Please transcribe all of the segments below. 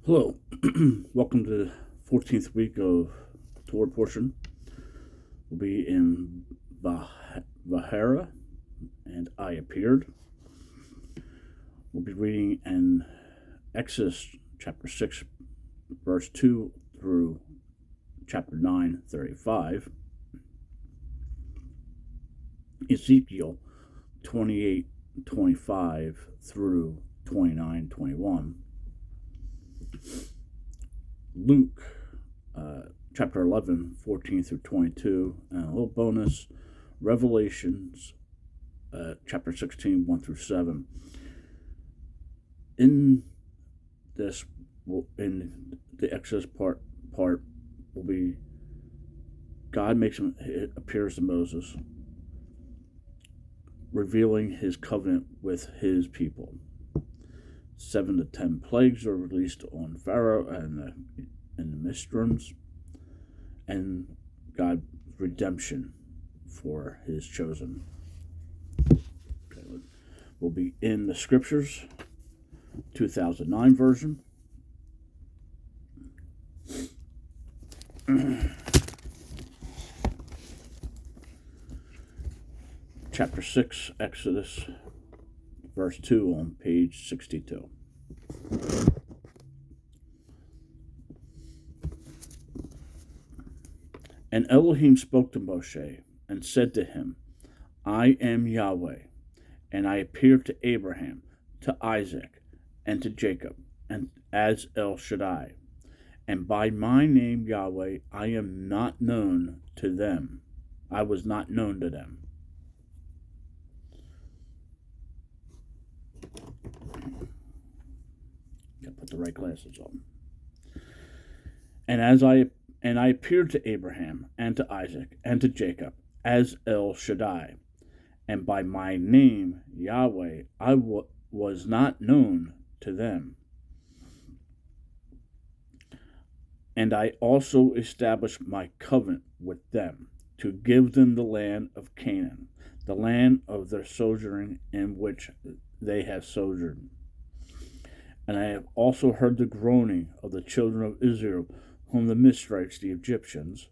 Hello, welcome to the 14th week of Torah Portion. We'll be in Vaera, and I appeared. We'll be reading in Exodus chapter 6, verse 2 through chapter 9, 35. Ezekiel 28, 25 through 29, 21. Luke chapter 11, 14 through 22, and a little bonus, Revelations chapter 16, 1 through 7. In this, in the Exodus part will be God makes him, it appears to Moses, revealing his covenant with his people. 7 to 10 plagues are released on Pharaoh and the Mistrums, and God's redemption for his chosen. Okay, we'll be in the scriptures, 2009 version. Chapter 6, Exodus, verse 2 on page 62. And Elohim spoke to Moshe and said to him, I am Yahweh, and I appeared to Abraham, to Isaac, and to Jacob, and as El Shaddai. And by my name Yahweh I am not known to them. I was not known to them. Gotta put the right glasses on. And I appeared to Abraham and to Isaac and to Jacob as El Shaddai, and by my name Yahweh I was not known to them. And I also established my covenant with them to give them the land of Canaan, the land of their sojourning in which they have sojourned. And I have also heard the groaning of the children of Israel, whom the Mizraimites, the Egyptians,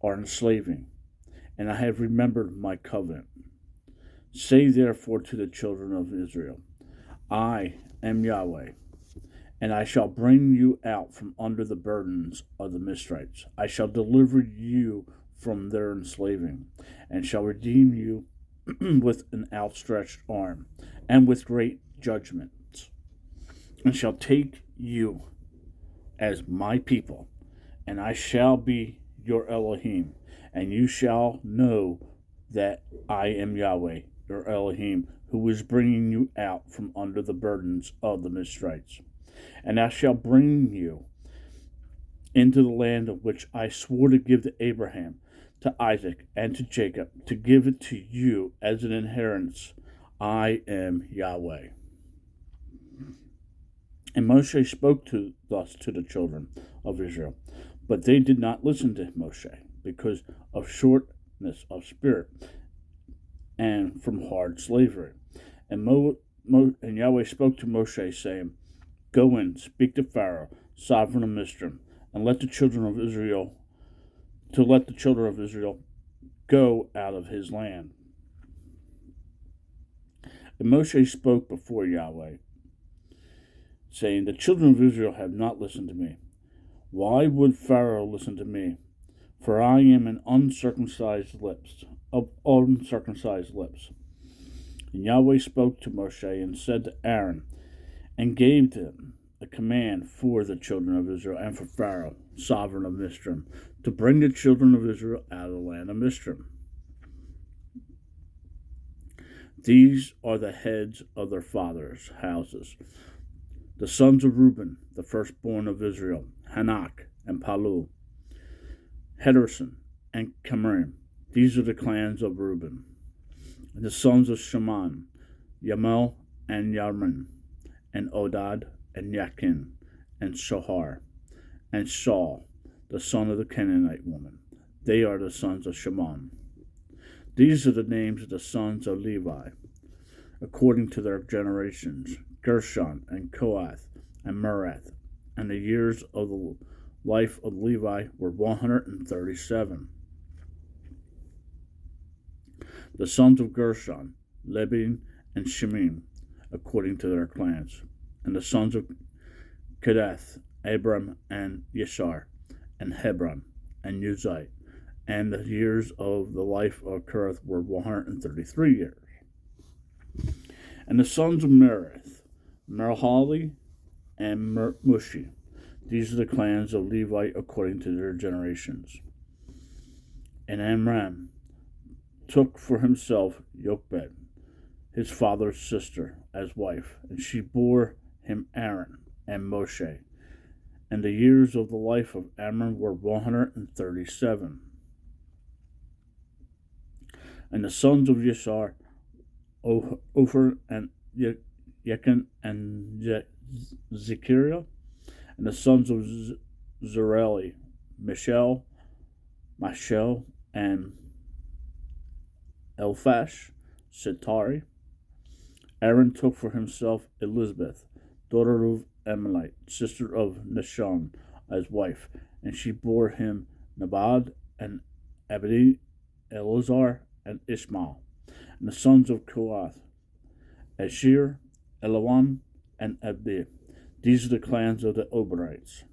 are enslaving, and I have remembered my covenant. Say therefore to the children of Israel, I am Yahweh, and I shall bring you out from under the burdens of the Mizraimites. I shall deliver you from their enslaving, and shall redeem you with an outstretched arm, and with great judgments, and shall take you as my people, and I shall be your Elohim, and you shall know that I am Yahweh, your Elohim, who is bringing you out from under the burdens of the Mizraimites. And I shall bring you into the land of which I swore to give to Abraham, to Isaac, and to Jacob, to give it to you as an inheritance. I am Yahweh. And Moshe spoke thus to the children of Israel, but they did not listen to Moshe because of shortness of spirit and from hard slavery. And Yahweh spoke to Moshe, saying, Go in, speak to Pharaoh, sovereign of Mitzrayim, and let the children of Israel go out of his land. And Moshe spoke before Yahweh, saying, The children of Israel have not listened to me. Why would Pharaoh listen to me? For I am of uncircumcised lips. And Yahweh spoke to Moshe and said to Aaron, and gave them a command for the children of Israel and for Pharaoh, sovereign of Mitzrayim, to bring the children of Israel out of the land of Mitzrayim. These are the heads of their fathers' houses. The sons of Reuben, the firstborn of Israel, Hanak and Palu, Hederson and Camerim. These are the clans of Reuben. And the sons of Shimon, Yamel and Yarmin, and Odad and Yakin, and Shohar, and Saul, the son of the Canaanite woman. They are the sons of Shimon. These are the names of the sons of Levi, according to their generations, Gershon, and Kohath, and Merath, and the years of the life of Levi were 137. The sons of Gershon, Libni and Shimei, according to their clans. And the sons of Kedath, Abram and Yeshar, and Hebron, and Uzziah. And the years of the life of Kerath were 133 years. And the sons of Merith, Merhali and Mushi. These are the clans of Levi according to their generations. And Amram took for himself Jochebed, his father's sister, as wife, and she bore him Aaron and Moshe. And the years of the life of Amram were 137. And the sons of Yeshar, Ophir and Yechan and Zechariah. And the sons of Zereli, Mashel, and Elphash, Sitari. Aaron took for himself Elizabeth, daughter of Amalite, sister of Nashon, as wife, and she bore him Nabad and Abdi, Eleazar, and Ishmael. And the sons of Kohath, Asher, Elawan, and Abdi. These are the clans of the Oberites.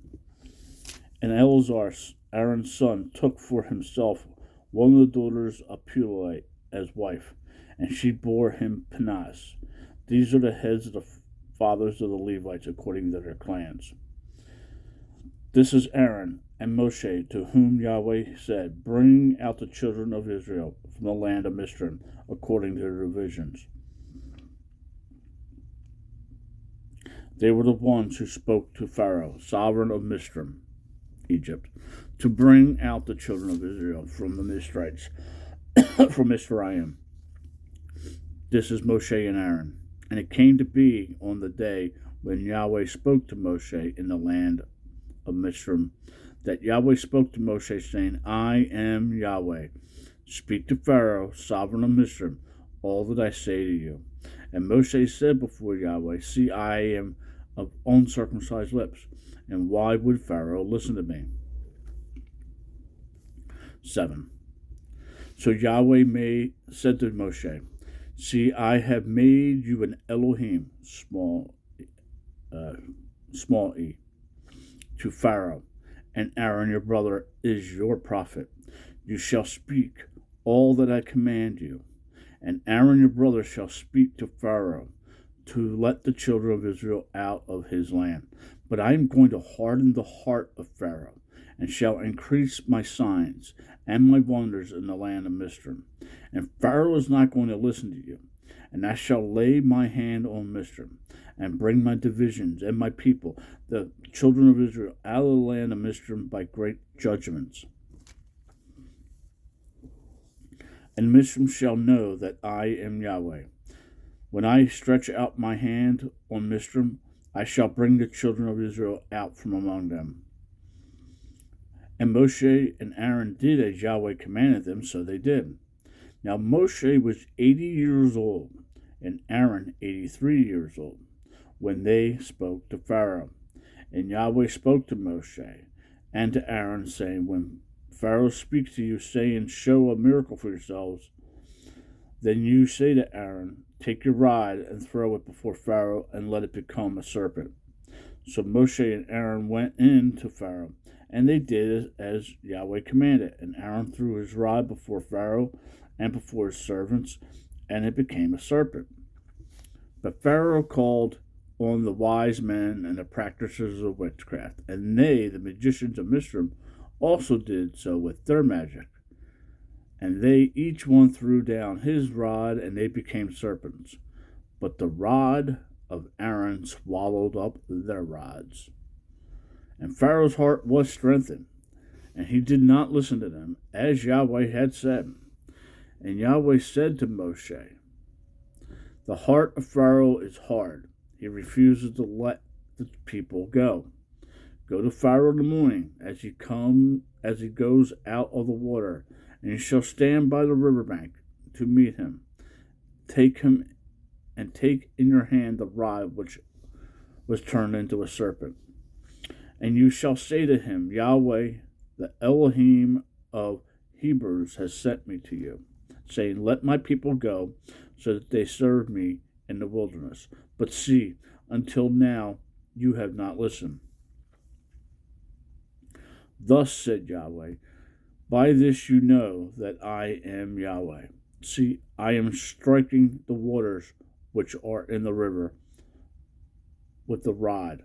And Eleazar, Aaron's son, took for himself one of the daughters of Pulite as wife, and she bore him Penas. These are the heads of the fathers of the Levites according to their clans. This is Aaron and Moshe, to whom Yahweh said, "Bring out the children of Israel from the land of Mizraim according to their divisions." They were the ones who spoke to Pharaoh, sovereign of Mizraim, Egypt, to bring out the children of Israel from the Mizraites, from Mizraim. This is Moshe and Aaron. And it came to be on the day when Yahweh spoke to Moshe in the land of Mizraim, that Yahweh spoke to Moshe, saying, "I am Yahweh. Speak to Pharaoh, sovereign of Mizraim, all that I say to you." And Moshe said before Yahweh, "See, I am of uncircumcised lips, and why would Pharaoh listen to me?" 7. So Yahweh said to Moshe, "See, I have made you an Elohim, small e, to Pharaoh, and Aaron your brother is your prophet. You shall speak all that I command you, and Aaron your brother shall speak to Pharaoh to let the children of Israel out of his land. But I am going to harden the heart of Pharaoh, and shall increase my signs and my wonders in the land of Mizraim. And Pharaoh is not going to listen to you. And I shall lay my hand on Mizraim, and bring my divisions and my people, the children of Israel, out of the land of Mizraim by great judgments. And Mizraim shall know that I am Yahweh. When I stretch out my hand on Mizraim, I shall bring the children of Israel out from among them." And Moshe and Aaron did as Yahweh commanded them, so they did. Now Moshe was 80 years old, and Aaron 83 years old, when they spoke to Pharaoh. And Yahweh spoke to Moshe and to Aaron, saying, "When Pharaoh speaks to you, saying, 'Show a miracle for yourselves,' then you say to Aaron, 'Take your rod and throw it before Pharaoh, and let it become a serpent.'" So Moshe and Aaron went in to Pharaoh, and they did as Yahweh commanded. And Aaron threw his rod before Pharaoh and before his servants, and it became a serpent. But Pharaoh called on the wise men and the practitioners of witchcraft, and they, the magicians of Mizraim, also did so with their magic. And they each one threw down his rod, and they became serpents. But the rod of Aaron swallowed up their rods. And Pharaoh's heart was strengthened, and he did not listen to them, as Yahweh had said. And Yahweh said to Moshe, "The heart of Pharaoh is hard. He refuses to let the people go. Go to Pharaoh in the morning as he goes out of the water, and you shall stand by the riverbank to meet him. Take him and take in your hand the rod which was turned into a serpent. And you shall say to him, Yahweh, the Elohim of Hebrews, has sent me to you, saying, Let my people go, so that they serve me in the wilderness. But see, until now you have not listened. Thus said Yahweh, by this you know that I am Yahweh. See, I am striking the waters which are in the river with the rod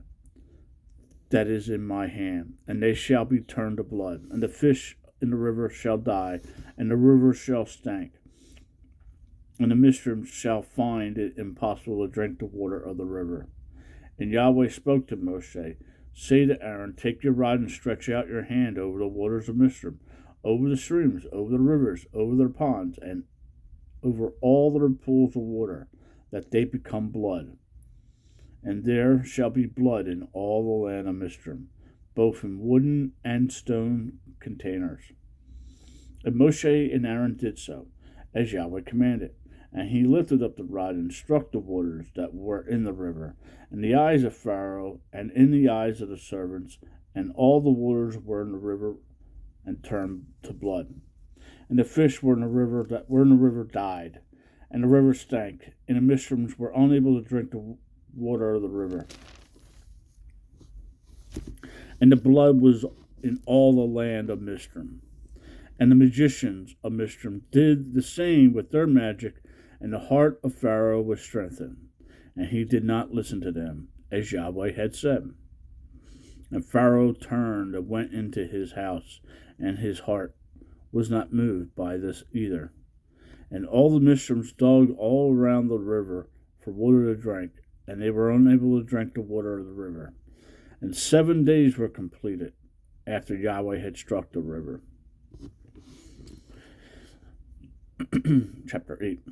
that is in my hand, and they shall be turned to blood, and the fish in the river shall die, and the river shall stink, and the Mishram shall find it impossible to drink the water of the river. And Yahweh spoke to Moshe, Say to Aaron, Take your rod and stretch out your hand over the waters of Mishram, over the streams, over the rivers, over their ponds, and over all their pools of water, that they become blood. And there shall be blood in all the land of Mishram, both in wooden and stone containers. And Moshe and Aaron did so, as Yahweh commanded. And he lifted up the rod and struck the waters that were in the river, in the eyes of Pharaoh, and in the eyes of the servants, and all the waters were in the river and turned to blood. And the fish were in the river that were in the river died, and the river stank, and the Mishraims were unable to drink the water of the river. And the blood was in all the land of Mishram. And the magicians of Mishram did the same with their magic, and the heart of Pharaoh was strengthened, and he did not listen to them, as Yahweh had said. And Pharaoh turned and went into his house, and his heart was not moved by this either. And all the Mishraims dug all around the river for water to drink, and they were unable to drink the water of the river. And 7 days were completed after Yahweh had struck the river. Chapter 8.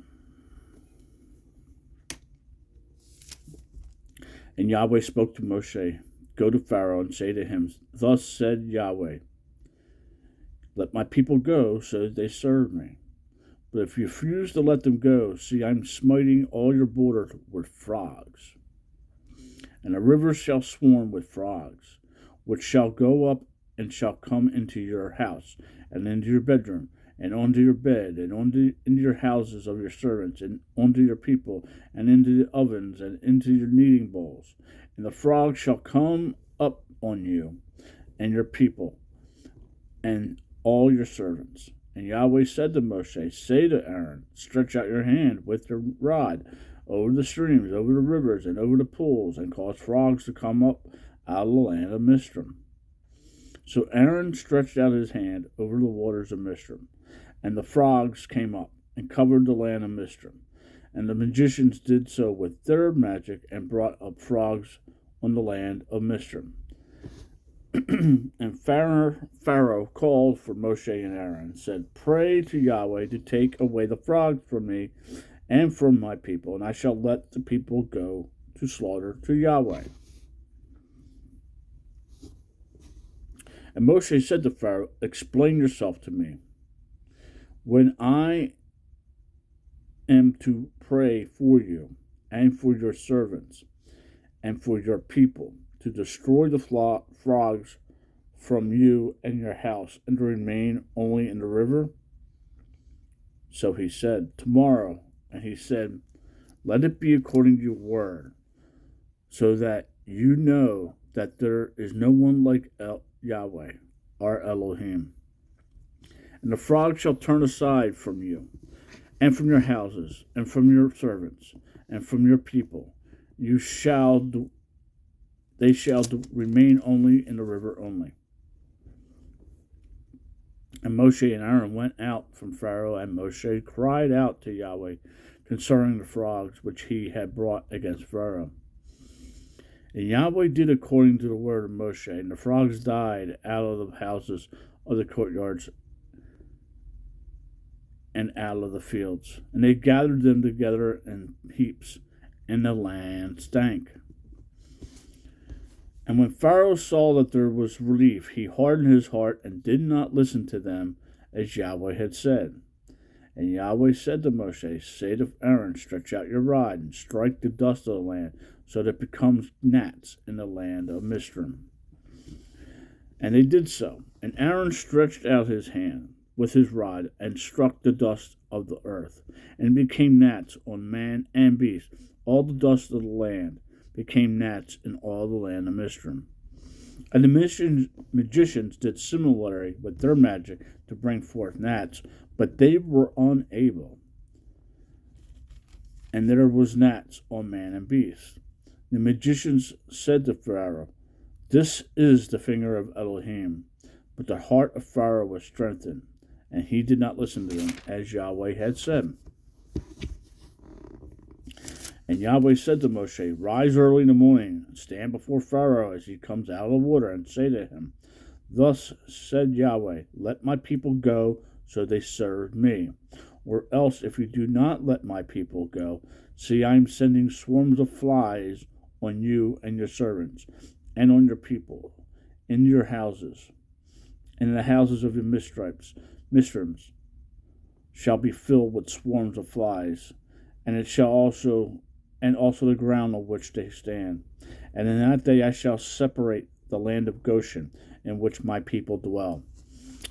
And Yahweh spoke to Moshe, Go to Pharaoh and say to him, Thus said Yahweh, Let my people go, so that they serve me. But if you refuse to let them go, see, I am smiting all your borders with frogs. And the rivers shall swarm with frogs, which shall go up and shall come into your house, and into your bedroom, and onto your bed, and into your houses of your servants, and onto your people, and into the ovens, and into your kneading bowls. And the frogs shall come up on you, and your people, and all your servants. And Yahweh said to Moshe, Say to Aaron, Stretch out your hand with your rod over the streams, over the rivers, and over the pools, and cause frogs to come up out of the land of Mishram. So Aaron stretched out his hand over the waters of Mishram, and the frogs came up and covered the land of Mishram. And the magicians did so with their magic and brought up frogs on the land of Mishram. And Pharaoh called for Moshe and Aaron and said, Pray to Yahweh to take away the frogs from me and from my people, and I shall let the people go to slaughter to Yahweh. And Moshe said to Pharaoh, Explain yourself to me. When I am to pray for you and for your servants and for your people, to destroy the frogs from you and your house, and to remain only in the river? So he said, Tomorrow. And he said, Let it be according to your word, so that you know that there is no one like Yahweh, our Elohim. And the frogs shall turn aside from you, and from your houses, and from your servants, and from your people. They shall remain only in the river only. And Moshe and Aaron went out from Pharaoh, and Moshe cried out to Yahweh concerning the frogs which he had brought against Pharaoh. And Yahweh did according to the word of Moshe, and the frogs died out of the houses of the courtyards and out of the fields. And they gathered them together in heaps, and the land stank. And when Pharaoh saw that there was relief, he hardened his heart and did not listen to them, as Yahweh had said. And Yahweh said to Moshe, Say to Aaron, Stretch out your rod and strike the dust of the land, so that it becomes gnats in the land of Mishram. And they did so. And Aaron stretched out his hand with his rod and struck the dust of the earth, and it became gnats on man and beast. All the dust of the land became gnats in all the land of Mizraim. And the magicians did similarly with their magic to bring forth gnats, but they were unable. And there was gnats on man and beast. The magicians said to Pharaoh, "This is the finger of Elohim." But the heart of Pharaoh was strengthened, and he did not listen to them, as Yahweh had said. And Yahweh said to Moshe, "Rise early in the morning, and stand before Pharaoh as he comes out of the water, and say to him, Thus said Yahweh, let my people go, so they serve me. Or else, if you do not let my people go, see, I am sending swarms of flies on you and your servants, and on your people, in your houses, and in the houses of your Mizraims shall be filled with swarms of flies, and it shall also the ground on which they stand. And in that day I shall separate the land of Goshen, in which my people dwell,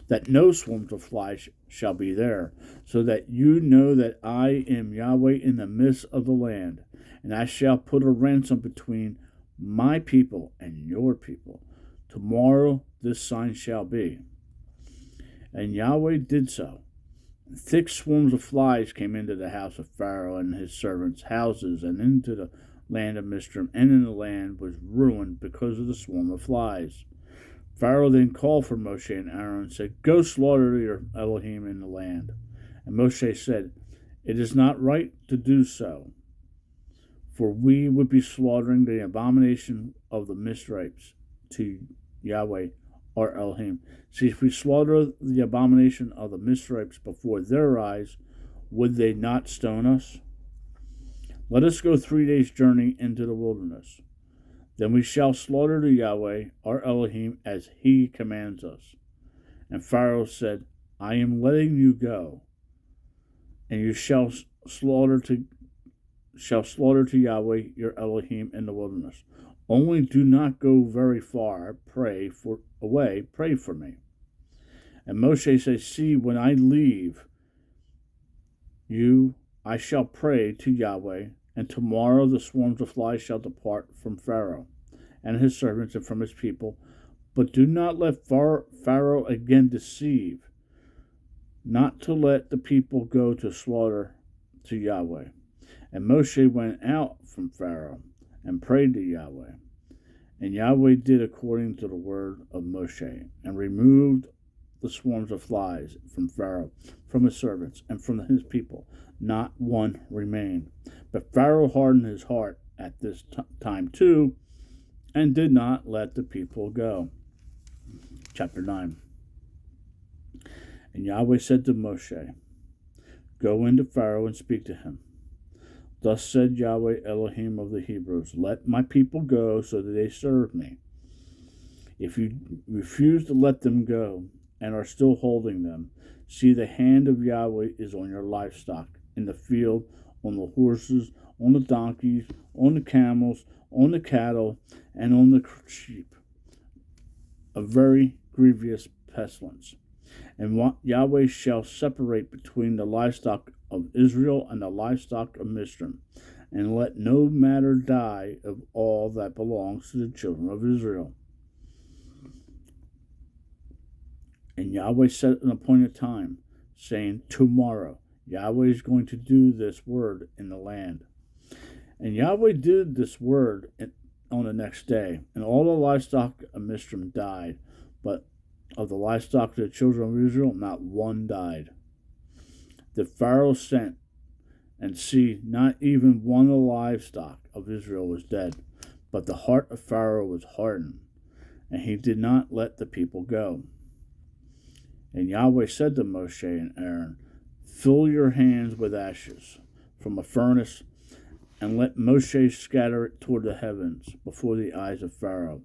that no swarms of flies shall be there, so that you know that I am Yahweh in the midst of the land. And I shall put a ransom between my people and your people. Tomorrow this sign shall be." And Yahweh did so. Thick swarms of flies came into the house of Pharaoh and his servants' houses, and into the land of Mizraim, and in the land was ruined because of the swarm of flies. Pharaoh then called for Moshe and Aaron and said, "Go slaughter your Elohim in the land." And Moshe said, "It is not right to do so, for we would be slaughtering the abomination of the Mizraims to Yahweh our Elohim. See, if we slaughter the abomination of the Mizraims before their eyes, would they not stone us? Let us go 3 days' journey into the wilderness. Then we shall slaughter to Yahweh our Elohim as he commands us." And Pharaoh said, "I am letting you go, and you shall slaughter to Yahweh your Elohim in the wilderness. Only do not go very far. Pray for me." And Moshe said, "See, when I leave you, I shall pray to Yahweh, and tomorrow the swarms of flies shall depart from Pharaoh and his servants and from his people. But do not let Pharaoh again deceive, not to let the people go to slaughter to Yahweh." And Moshe went out from Pharaoh and prayed to Yahweh. And Yahweh did according to the word of Moshe, and removed the swarms of flies from Pharaoh, from his servants, and from his people. Not one remained. But Pharaoh hardened his heart at this time too, and did not let the people go. Chapter 9. And Yahweh said to Moshe, "Go into Pharaoh and speak to him. Thus said Yahweh Elohim of the Hebrews, let my people go so that they serve me. If you refuse to let them go and are still holding them, see, the hand of Yahweh is on your livestock in the field, on the horses, on the donkeys, on the camels, on the cattle, and on the sheep. A very grievous pestilence. And Yahweh shall separate between the livestock of Israel and the livestock of Mizraim, and let no matter die of all that belongs to the children of Israel." And Yahweh set an appointed time, saying, "Tomorrow Yahweh is going to do this word in the land." And Yahweh did this word on the next day, and all the livestock of Mizraim died, but of the livestock of the children of Israel not one died. The Pharaoh sent, and see, not even one of the livestock of Israel was dead, but the heart of Pharaoh was hardened, and he did not let the people go. And Yahweh said to Moshe and Aaron, "Fill your hands with ashes from a furnace, and let Moshe scatter it toward the heavens before the eyes of Pharaoh,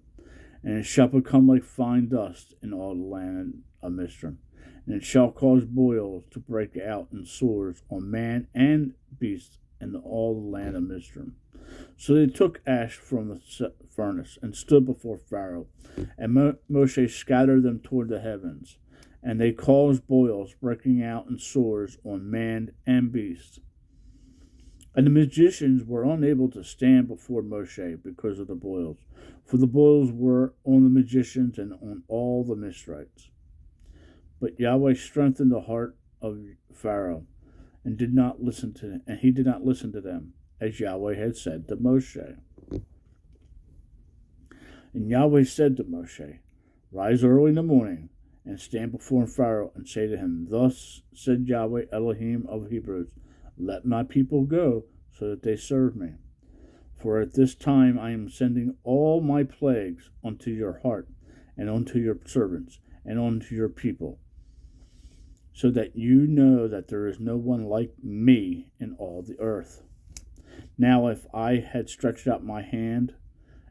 and it shall become like fine dust in all the land of Mizraim. And it shall cause boils to break out in sores on man and beast in all the land of Mizraim. So they took ash from the furnace and stood before Pharaoh, and Moshe scattered them toward the heavens, and they caused boils breaking out in sores on man and beast. And the magicians were unable to stand before Moshe because of the boils, for the boils were on the magicians and on all the Mizrahites. But Yahweh strengthened the heart of Pharaoh, and he did not listen to them, as Yahweh had said to Moshe. And Yahweh said to Moshe, Rise early in the morning, and stand before Pharaoh, and say to him, Thus said Yahweh Elohim of Hebrews, Let my people go, so that they serve me. For at this time I am sending all my plagues unto your heart, and unto your servants, and unto your people, so that you know that there is no one like me in all the earth. Now if I had stretched out my hand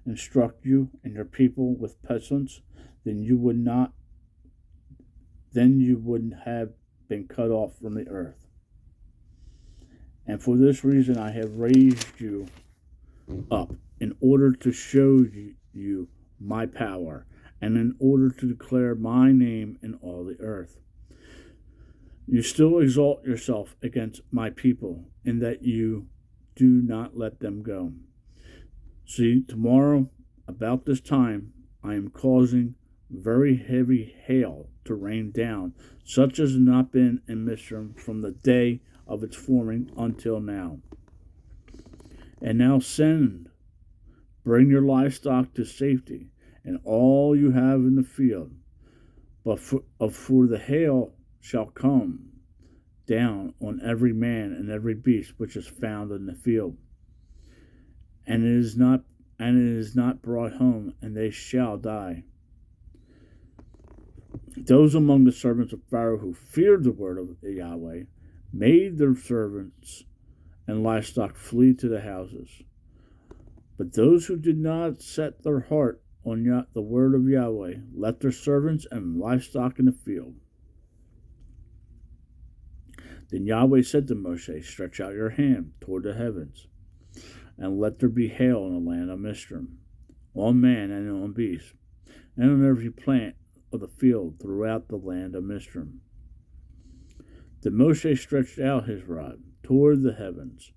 and struck you and your people with pestilence, then you would have been cut off from the earth. And for this reason I have raised you up, in order to show you my power, and in order to declare my name in all the earth. You still exalt yourself against my people, in that you do not let them go. See, tomorrow, about this time, I am causing very heavy hail to rain down, such as has not been in Mizraim from the day of its forming until now. And now bring your livestock to safety, and all you have in the field. But for the hail shall come down on every man and every beast which is found in the field, and it is not brought home, and they shall die. Those among the servants of Pharaoh who feared the word of Yahweh made their servants and livestock flee to the houses. But those who did not set their heart on the word of Yahweh left their servants and livestock in the field. Then Yahweh said to Moshe, Stretch out your hand toward the heavens, and let there be hail in the land of Mizraim, on man and on beast, and on every plant of the field throughout the land of Mizraim. Then Moshe stretched out his rod toward the heavens,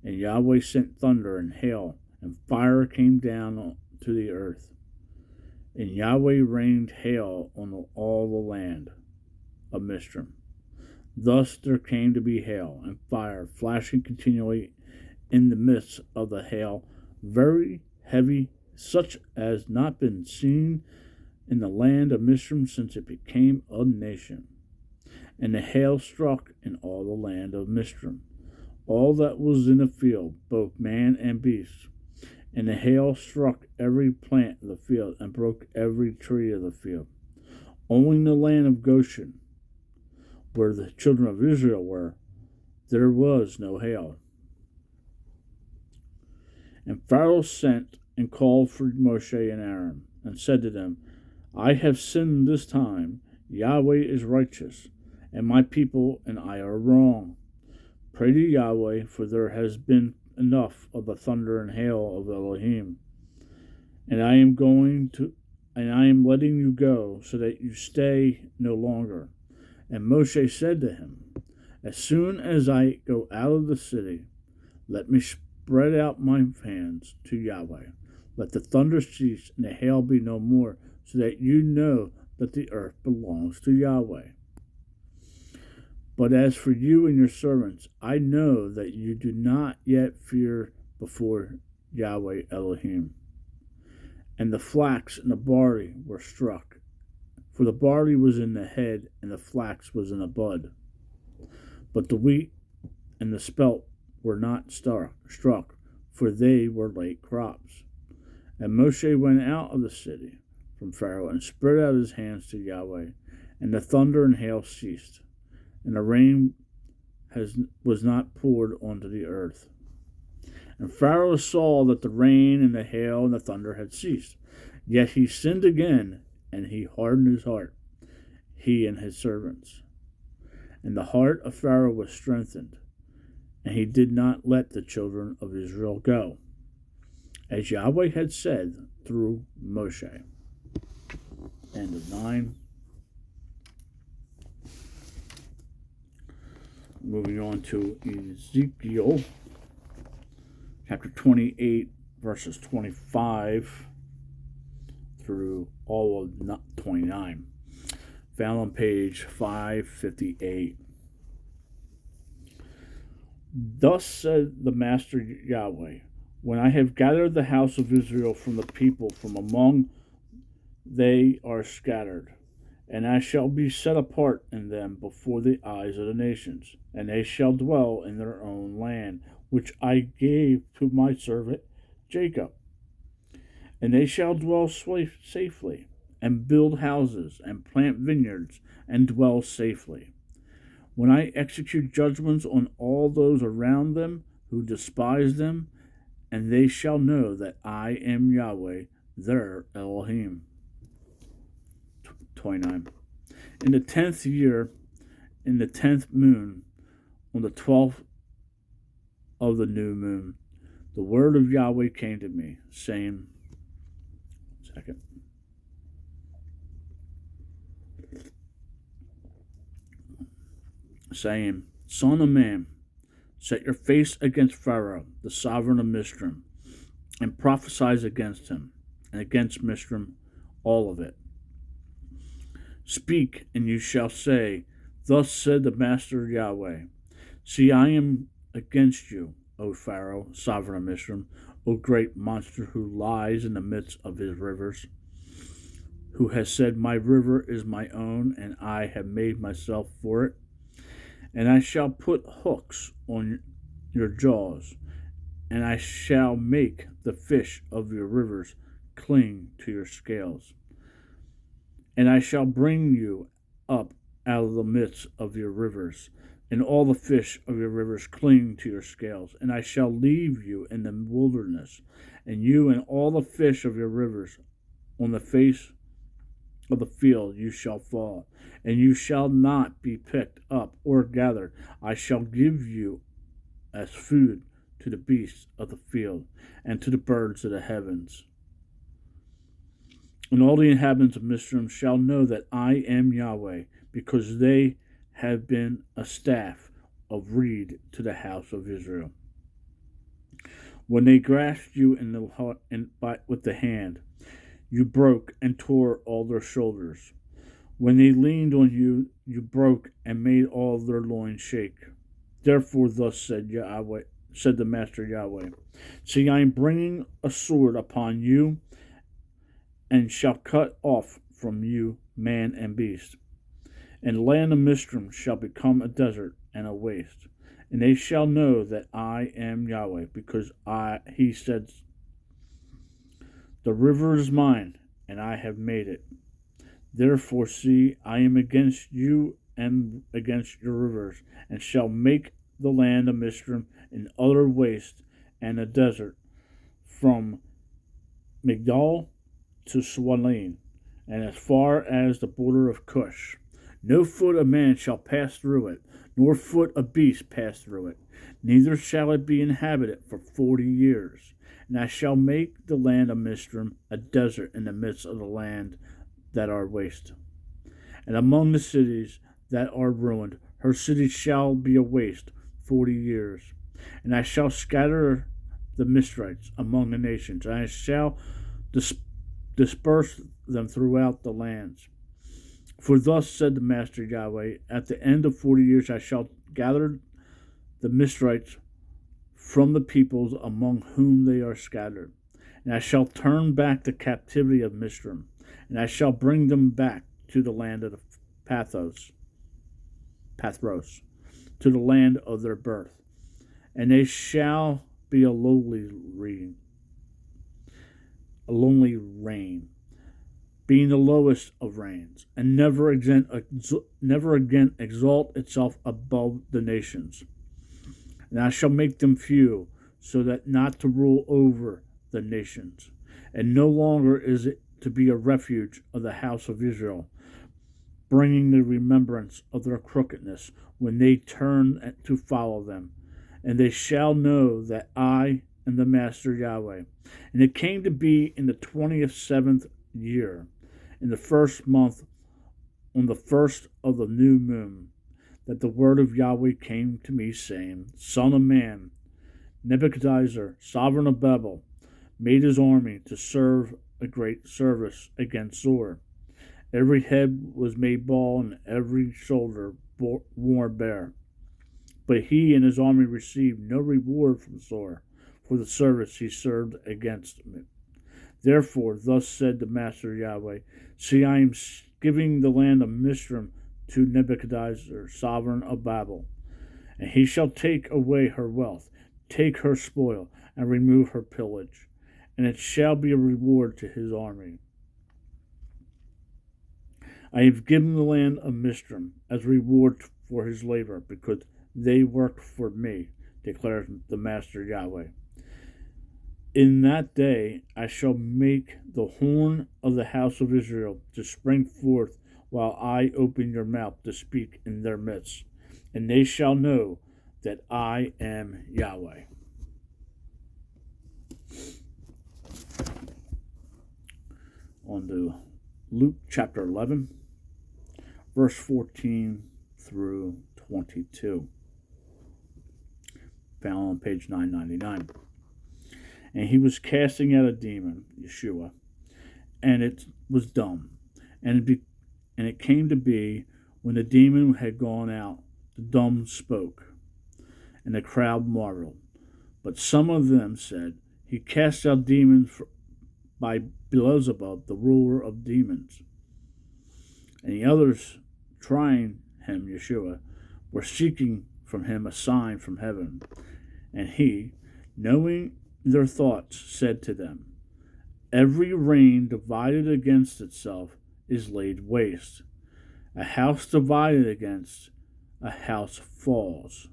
and Yahweh sent thunder and hail, and fire came down to the earth. And Yahweh rained hail on all the land of Mizraim. Thus there came to be hail and fire flashing continually in the midst of the hail, very heavy, such as not been seen in the land of Mizraim since it became a nation. And the hail struck in all the land of Mizraim, all that was in the field, both man and beast. And the hail struck every plant of the field, and broke every tree of the field. Only in the land of Goshen, where the children of Israel were, there was no hail. And Pharaoh sent and called for Moshe and Aaron, and said to them, I have sinned this time. Yahweh is righteous, and my people and I are wrong. Pray to Yahweh, for there has been enough of the thunder and hail of Elohim. And I am letting you go, so that you stay no longer. And Moshe said to him, As soon as I go out of the city, let me spread out my hands to Yahweh. Let the thunder cease and the hail be no more, so that you know that the earth belongs to Yahweh. But as for you and your servants, I know that you do not yet fear before Yahweh Elohim. And the flax and the barley were struck, for the barley was in the head, and the flax was in the bud. But the wheat and the spelt were not struck, for they were late crops. And Moshe went out of the city from Pharaoh, and spread out his hands to Yahweh, and the thunder and hail ceased, and the rain was not poured onto the earth. And Pharaoh saw that the rain and the hail and the thunder had ceased. Yet he sinned again, and he hardened his heart, he and his servants. And the heart of Pharaoh was strengthened, and he did not let the children of Israel go. as Yahweh had said through Moshe. End of 9. Moving on to Ezekiel, chapter 28, verses 25 through all of 29. Found on page 558. Thus said the Master Yahweh, when I have gathered the house of Israel from the people from among they are scattered, and I shall be set apart in them before the eyes of the nations, and they shall dwell in their own land, which I gave to my servant Jacob. And they shall dwell safely, and build houses, and plant vineyards, and dwell safely. When I execute judgments on all those around them who despise them, and they shall know that I am Yahweh, their Elohim. 29. In the 10th year, in the 10th moon, on the 12th of the new moon, the word of Yahweh came to me, saying, Son of man, set your face against Pharaoh, the sovereign of Misraim, and prophesy against him, and against Misraim, all of it. Speak, and you shall say, Thus said the Master Yahweh, See, I am against you, O Pharaoh, sovereign of Misraim, O great monster who lies in the midst of his rivers, who has said, My river is my own, and I have made myself for it. And I shall put hooks on your jaws, and I shall make the fish of your rivers cling to your scales. And I shall bring you up out of the midst of your rivers, and all the fish of your rivers cling to your scales. And I shall leave you in the wilderness, and you and all the fish of your rivers on the face of the field you shall fall, and you shall not be picked up or gathered. I shall give you as food to the beasts of the field, and to the birds of the heavens. And all the inhabitants of Misraim shall know that I am Yahweh, because they have been a staff of reed to the house of Israel. When they grasped you with the hand, you broke and tore all their shoulders. When they leaned on you, you broke and made all their loins shake. Therefore, thus said the Master Yahweh, See, I am bringing a sword upon you, and shall cut off from you man and beast. And the land of Misraim shall become a desert and a waste. And they shall know that I am Yahweh, because he said, The river is mine, and I have made it. Therefore, see, I am against you and against your rivers, and shall make the land of Misraim an utter waste and a desert, from Migdol to Swalim, and as far as the border of Cush. No foot of man shall pass through it, nor foot of beast pass through it, neither shall it be inhabited for 40 years. And I shall make the land of Misraim a desert in the midst of the land that are waste. And among the cities that are ruined, her cities shall be a waste 40 years. And I shall scatter the Misrites among the nations, and I shall disperse them throughout the lands. For thus said the Master Yahweh, At the end of 40 years I shall gather the Misrites from the peoples among whom they are scattered, and I shall turn back the captivity of Misraim, and I shall bring them back to the land of the Pathros, to the land of their birth, and they shall be a lonely reign, being the lowest of reigns, and never again exalt itself above the nations. And I shall make them few, so that not to rule over the nations. And no longer is it to be a refuge of the house of Israel, bringing the remembrance of their crookedness when they turn to follow them. And they shall know that I and the Master Yahweh. And it came to be in the 27th year, in the first month, on the first of the new moon, that the word of Yahweh came to me, saying, Son of man, Nebuchadnezzar, sovereign of Babel, made his army to serve a great service against Zor. Every head was made bald, and every shoulder worn bare. But he and his army received no reward from Zor for the service he served against it. Therefore, thus said the Master Yahweh, See, I am giving the land of Mizraim to Nebuchadnezzar, sovereign of Babel, and he shall take away her wealth, take her spoil, and remove her pillage, and it shall be a reward to his army. I have given the land of Mizraim as reward for his labor, because they worked for me, declares the Master Yahweh. In that day I shall make the horn of the house of Israel to spring forth while I open your mouth to speak in their midst, and they shall know that I am Yahweh. On to Luke chapter 11, verse 14 through 22, found on page 999. And he was casting out a demon, Yeshua, and it was dumb. And it came to be, when the demon had gone out, the dumb spoke, and the crowd marveled. But some of them said, He cast out demons by Beelzebub, the ruler of demons. And the others, trying him, Yeshua, were seeking from him a sign from heaven. And he, knowing their thoughts, said to them, Every reign divided against itself is laid waste. A house divided against a house falls.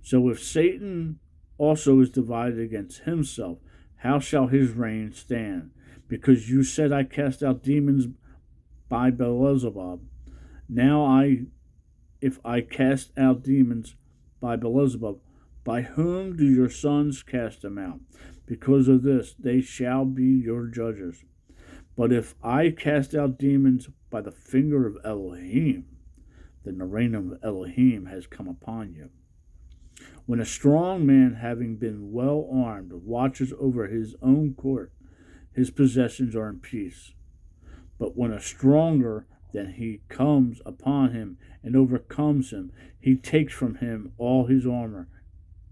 So if Satan also is divided against himself, how shall his reign stand? Because you said, I cast out demons by Beelzebub. Now if I cast out demons by Beelzebub, by whom do your sons cast them out? Because of this, they shall be your judges. But if I cast out demons by the finger of Elohim, then the reign of Elohim has come upon you. When a strong man, having been well armed, watches over his own court, his possessions are in peace. But when a stronger than he comes upon him and overcomes him, he takes from him all his armor,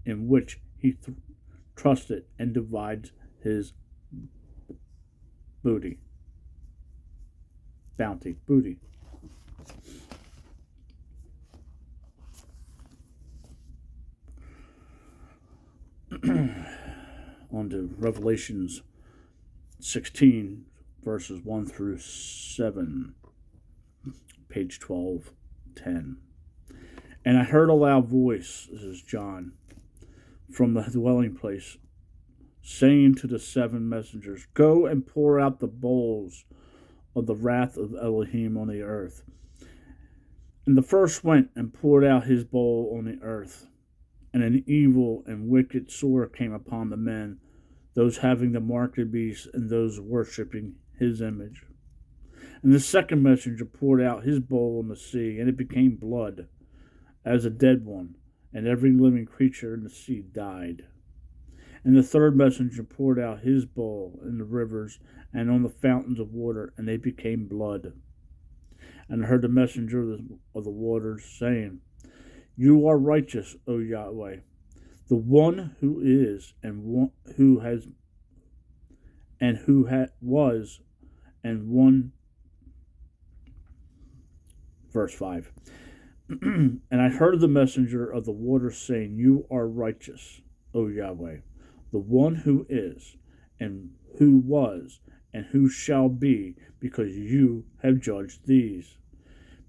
in which he trusted, and divides his booty. Booty. On to Revelations 16, verses 1 through 7, page 1210. And I heard a loud voice, this is John, from the dwelling place, saying to the seven messengers, Go and pour out the bowls of the wrath of Elohim on the earth. And the first went and poured out his bowl on the earth, and an evil and wicked sore came upon the men, those having the mark of the beast, and those worshipping his image. And the second messenger poured out his bowl on the sea, and it became blood, as a dead one, and every living creature in the sea died. And the third messenger poured out his bowl in the rivers and on the fountains of water, and they became blood. And I heard the messenger of the waters saying, You are righteous, O Yahweh, the one who is, and one who has, and who was, and one. Verse 5. And I heard the messenger of the waters saying, You are righteous, O Yahweh, the one who is, and who was, and who shall be, because you have judged these.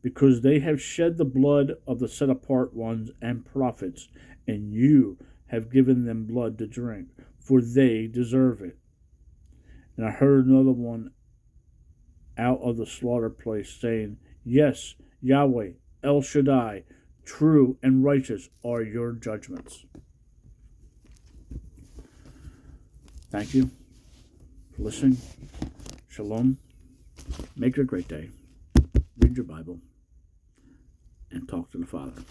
Because they have shed the blood of the set-apart ones and prophets, and you have given them blood to drink, for they deserve it. And I heard another one out of the slaughter place saying, Yes, Yahweh, El Shaddai, true and righteous are your judgments. Thank you for listening. Shalom. Make it a great day. Read your Bible and talk to the Father.